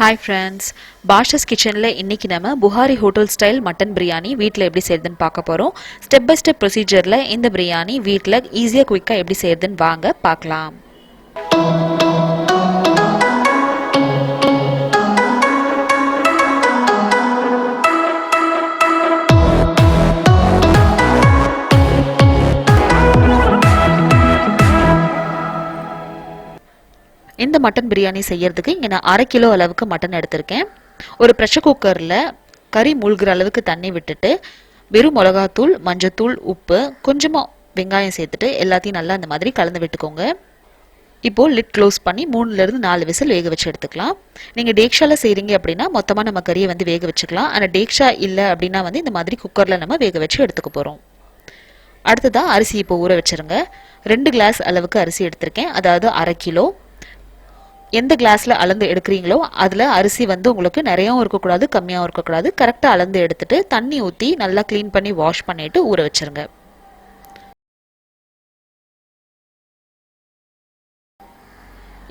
Hi friends, Bash's Kitchenல இன்னைக்கு நம்ம Buhari hotel style mutton biryani வீட்ல எப்படி செய்யறதுன்னு பார்க்க போறோம். ஸ்டெப் பை ஸ்டெப் ப்ரொசீஜர்ல இந்த பிரியாணி வீட்ல ஈஸியா குயிக்கா எப்படி செய்யறதுன்னு வாங்க பார்க்கலாம். இந்த மட்டன் பிரியாணி செய்யறதுக்கு இங்கே நான் 1/2 கிலோ அளவுக்கு மட்டன் எடுத்திருக்கேன். ஒரு ப்ரெஷர் குக்கரில் கறி மூழ்கிற அளவுக்கு தண்ணி விட்டுட்டு வெறும் மிளகாத்தூள், மஞ்சத்தூள், உப்பு, கொஞ்சமாக வெங்காயம் சேர்த்துட்டு எல்லாத்தையும் நல்லா இந்த மாதிரி கலந்து விட்டுக்கோங்க. இப்போது லிட் க்ளோஸ் பண்ணி 3லேருந்து 4 விசில் வேக வச்சு எடுத்துக்கலாம். நீங்கள் டேக்ஷாவில் செய்கிறீங்க அப்படின்னா மொத்தமாக நம்ம கறியை வந்து வேக வச்சுக்கலாம். ஆனால் டேக்ஷா இல்லை அப்படின்னா வந்து இந்த மாதிரி குக்கரில் நம்ம வேக வச்சு எடுத்துக்க போகிறோம். அடுத்ததாக அரிசி இப்போ ஊற வச்சுருங்க. 2 கிளாஸ் அளவுக்கு அரிசி எடுத்திருக்கேன், அதாவது 1/2 கிலோ. எந்த கிளாஸில் அளந்து எடுக்கிறீங்களோ அதில் அரிசி வந்து உங்களுக்கு நிறையாவும் இருக்கக்கூடாது, கம்மியாகவும் இருக்கக்கூடாது. கரெக்டாக அளந்து எடுத்துட்டு தண்ணி ஊற்றி நல்லா க்ளீன் பண்ணி வாஷ் பண்ணிவிட்டு ஊற வச்சுருங்க.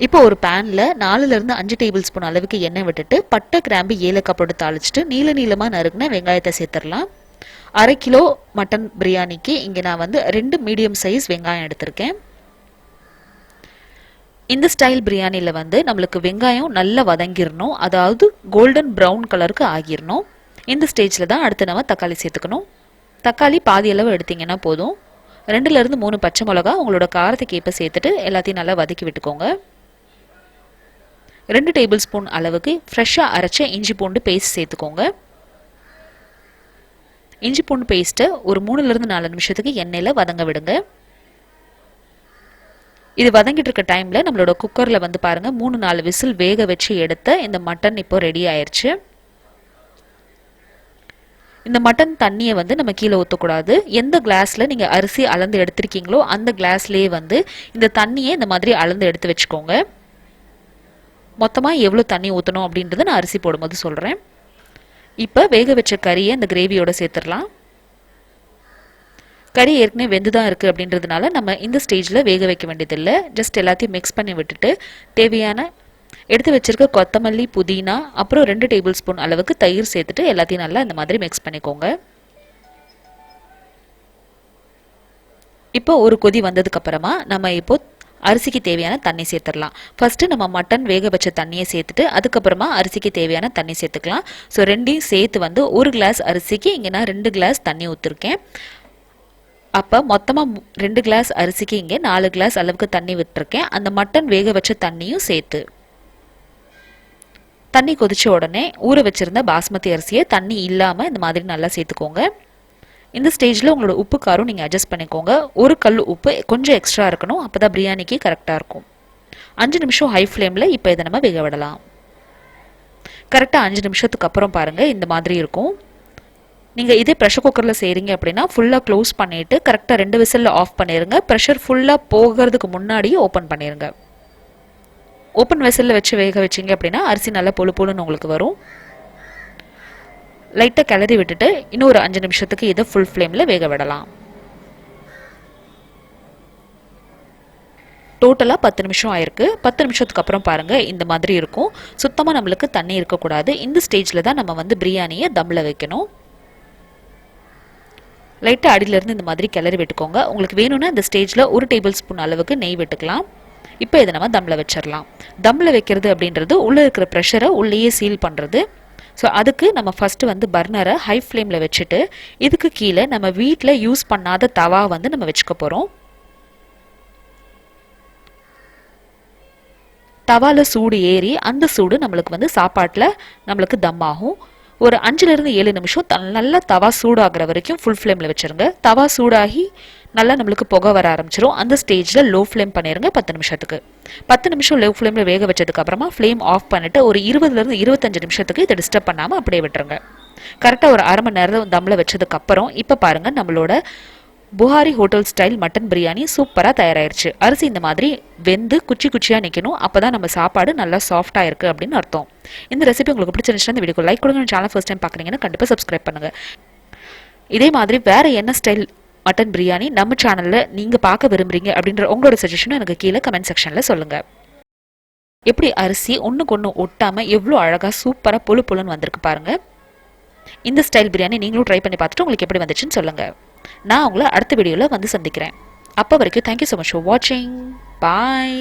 இப்போ ஒரு பேனில் 4லேருந்து 5 டேபிள் ஸ்பூன் அளவுக்கு எண்ணெய் விட்டுட்டு பட்டை, கிராம்பு, ஏலக்காய் போட்டு தாளிச்சிட்டு நீளமாக நறுக்குன வெங்காயத்தை சேர்த்துடலாம். 1/2 கிலோ மட்டன் பிரியாணிக்கு இங்கே நான் வந்து 2 மீடியம் சைஸ் வெங்காயம் எடுத்திருக்கேன். இந்த ஸ்டைல் பிரியாணியில் வந்து நம்மளுக்கு வெங்காயம் நல்லா வதங்கிடணும், அதாவது கோல்டன் ப்ரௌன் கலருக்கு ஆகிடணும். இந்த ஸ்டேஜில் தான் அடுத்து நம்ம தக்காளி சேர்த்துக்கணும். தக்காளி பாதி அளவு எடுத்திங்கன்னா போதும். 2லேருந்து 3 பச்சை மிளகா உங்களோட காரத்துக்கு ஏற்ப சேர்த்துட்டு எல்லாத்தையும் நல்லா வதக்கி விட்டுக்கோங்க. 2 டேபிள் ஸ்பூன் அளவுக்கு ஃப்ரெஷ்ஷாக அரைச்ச இஞ்சி பூண்டு பேஸ்ட் சேர்த்துக்கோங்க. இஞ்சி பூண்டு பேஸ்ட்டை ஒரு 3லேருந்து 4 நிமிஷத்துக்கு எண்ணெயில் வதங்க விடுங்க. இது வதங்கிட்டு இருக்க டைமில் நம்மளோட குக்கரில் வந்து பாருங்கள் 3-4 விசில் வேக வச்சு எடுத்த இந்த மட்டன் இப்போ ரெடி ஆயிடுச்சு. இந்த மட்டன் தண்ணியை வந்து நம்ம கீழே ஊற்றக்கூடாது. எந்த கிளாஸில் நீங்கள் அரிசி அளந்து எடுத்திருக்கீங்களோ அந்த கிளாஸ்லேயே வந்து இந்த தண்ணியை இந்த மாதிரி அளந்து எடுத்து வச்சுக்கோங்க. மொத்தமாக எவ்வளோ தண்ணி ஊற்றணும் அப்படின்றத நான் அரிசி போடும்போது சொல்கிறேன். இப்போ வேக வச்ச கறியை இந்த கிரேவியோட சேர்த்துடலாம். கறி ஏற்கனவே வெந்து தான் இருக்குது அப்படின்றதுனால நம்ம இந்த ஸ்டேஜில் வேக வைக்க வேண்டியதில்லை. ஜஸ்ட் எல்லாத்தையும் மிக்ஸ் பண்ணி விட்டுட்டு தேவையான எடுத்து வச்சிருக்க கொத்தமல்லி, புதினா, அப்புறம் 2 டேபிள் ஸ்பூன் அளவுக்கு தயிர் சேர்த்துட்டு எல்லாத்தையும் நல்லா இந்த மாதிரி மிக்ஸ் பண்ணிக்கோங்க. இப்போ ஒரு கொதி வந்ததுக்கு அப்புறமா நம்ம இப்போ அரிசிக்கு தேவையான தண்ணி சேர்த்துடலாம். ஃபர்ஸ்ட்டு நம்ம மட்டன் வேக வச்ச தண்ணியை சேர்த்துட்டு அதுக்கப்புறமா அரிசிக்கு தேவையான தண்ணி சேர்த்துக்கலாம். ஸோ ரெண்டையும் சேர்த்து வந்து 1 கிளாஸ் அரிசிக்கு இங்கே நான் 2 கிளாஸ் தண்ணி ஊற்றிருக்கேன். அப்போ மொத்தமாக 2 கிளாஸ் அரிசிக்கு இங்கே 4 கிளாஸ் அளவுக்கு தண்ணி விட்டுருக்கேன். அந்த மட்டன் வேக வச்ச தண்ணியும் சேர்த்து தண்ணி கொதிச்ச உடனே ஊற வச்சிருந்த பாஸ்மதி அரிசியை தண்ணி இல்லாமல் இந்த மாதிரி நல்லா சேர்த்துக்கோங்க. இந்த ஸ்டேஜில் உங்களோட உப்பு காரம் நீங்கள் அட்ஜஸ்ட் பண்ணிக்கோங்க. ஒரு கல் உப்பு கொஞ்சம் எக்ஸ்ட்ரா இருக்கணும், அப்போ தான் பிரியாணிக்கு கரெக்டாக இருக்கும். 5 நிமிஷம் ஹை ஃப்ளேமில் இப்போ இதை நம்ம வேக விடலாம். கரெக்டாக 5 நிமிஷத்துக்கு அப்புறம் பாருங்கள் இந்த மாதிரி இருக்கும். நீங்கள் இதே ப்ரெஷர் குக்கரில் செய்கிறீங்க அப்படின்னா ஃபுல்லாக க்ளோஸ் பண்ணிவிட்டு கரெக்டாக 2 விசிலில் ஆஃப் பண்ணிடுங்க. ப்ரெஷர் ஃபுல்லாக போகிறதுக்கு முன்னாடியே ஓப்பன் பண்ணிடுங்க. ஓப்பன் விசிலில் வச்சு வேக வச்சிங்க அப்படின்னா அரிசி நல்லா பொழு பொழுன்னு உங்களுக்கு வரும். லைட்டாக கிளறி விட்டுட்டு இன்னும் ஒரு 5 நிமிஷத்துக்கு இதை ஃபுல் ஃப்ளேமில் வேக விடலாம். டோட்டலாக 10 நிமிஷம் ஆயிருக்கு. 10 நிமிஷத்துக்கு அப்புறம் பாருங்கள் இந்த மாதிரி இருக்கும். சுத்தமாக நம்மளுக்கு தண்ணி இருக்கக்கூடாது. இந்த ஸ்டேஜில் தான் நம்ம வந்து பிரியாணியை தம்மில் வைக்கணும். லைட்டாக அடியிலேருந்து இந்த மாதிரி கிளறி விட்டுக்கோங்க. உங்களுக்கு வேணும்னா இந்த ஸ்டேஜில் 1 டேபிள் ஸ்பூன் அளவுக்கு நெய் விட்டுக்கலாம். இப்போ இதை நம்ம தம்மில் வச்சிடலாம். தம்மில் வைக்கிறது அப்படின்றது உள்ளே இருக்கிற ப்ரெஷரை உள்ளேயே சீல் பண்ணுறது. ஸோ அதுக்கு நம்ம ஃபஸ்ட்டு வந்து பர்னரை ஹை ஃப்ளேமில் வச்சுட்டு இதுக்கு கீழே நம்ம வீட்டில் யூஸ் பண்ணாத தவா வந்து நம்ம வச்சுக்க போகிறோம். தவாவில் சூடு ஏறி அந்த சூடு நம்மளுக்கு வந்து சாப்பாட்டில் நம்மளுக்கு தம் ஆகும். ஒரு 5லேருந்து 7 நிமிஷம் நல்லா தவா சூடாகிற வரைக்கும் ஃபுல் ஃப்ளேமில் வச்சுருங்க. தவா சூடாகி நல்லா நம்மளுக்கு புகை வர ஆரம்பிச்சிடும். அந்த ஸ்டேஜில் லோ ஃப்ளேம் பண்ணிடுங்க 10 நிமிஷத்துக்கு. 10 நிமிஷம் லோ ஃப்ளேமில் வேக வச்சதுக்கு அப்புறமா ஃப்ளேம் ஆஃப் பண்ணிவிட்டு ஒரு 20லேருந்து 25 நிமிஷத்துக்கு இதை டிஸ்டர்ப் பண்ணாமல் அப்படியே விட்டுருங்க. கரெக்டாக ஒரு 1/2 மணி நேரம் தம்மில் வச்சதுக்கப்புறம் இப்போ பாருங்கள் நம்மளோட Buhari hotel style mutton biryani சூப்பராக தயாராகிருச்சு. அரிசி இந்த மாதிரி வெந்து குச்சி குச்சியாக நிற்கணும், அப்போ தான் நம்ம சாப்பாடு நல்லா சாஃப்டாக இருக்குது அப்படின்னு அர்த்தம். இந்த ரெசிபி உங்களுக்கு பிடிச்சிருந்துச்சுன்னா இந்த வீடியோ லைக் கொடுங்க. சேனல் ஃபர்ஸ்ட் டைம் பார்க்குறீங்கன்னா கண்டிப்பாக சப்ஸ்கிரைப் பண்ணுங்கள். இதே மாதிரி வேறு என்ன ஸ்டைல் மட்டன் பிரியாணி நம்ம சேனலில் நீங்கள் பார்க்க விரும்புகிறீங்க அப்படின்ற உங்களோட சஜஷனும் எனக்கு கீழே கமெண்ட் செக்ஷனில் சொல்லுங்கள். எப்படி அரிசி ஒன்றுக்கு ஒன்று ஒட்டாமல் எவ்வளோ அழகாக சூப்பராக பொழு பொழுன்னு வந்திருக்கு பாருங்கள். இந்த ஸ்டைல் பிரியாணி நீங்களும் ட்ரை பண்ணி பார்த்துட்டு உங்களுக்கு எப்படி வந்துச்சுன்னு சொல்லுங்கள். நான் உங்களை அடுத்த வீடியோவில் வந்து சந்திக்கிறேன். அப்போ வரைக்கும் தேங்க்யூ ஸோ மச் ஃபார் வாட்சிங். பாய்.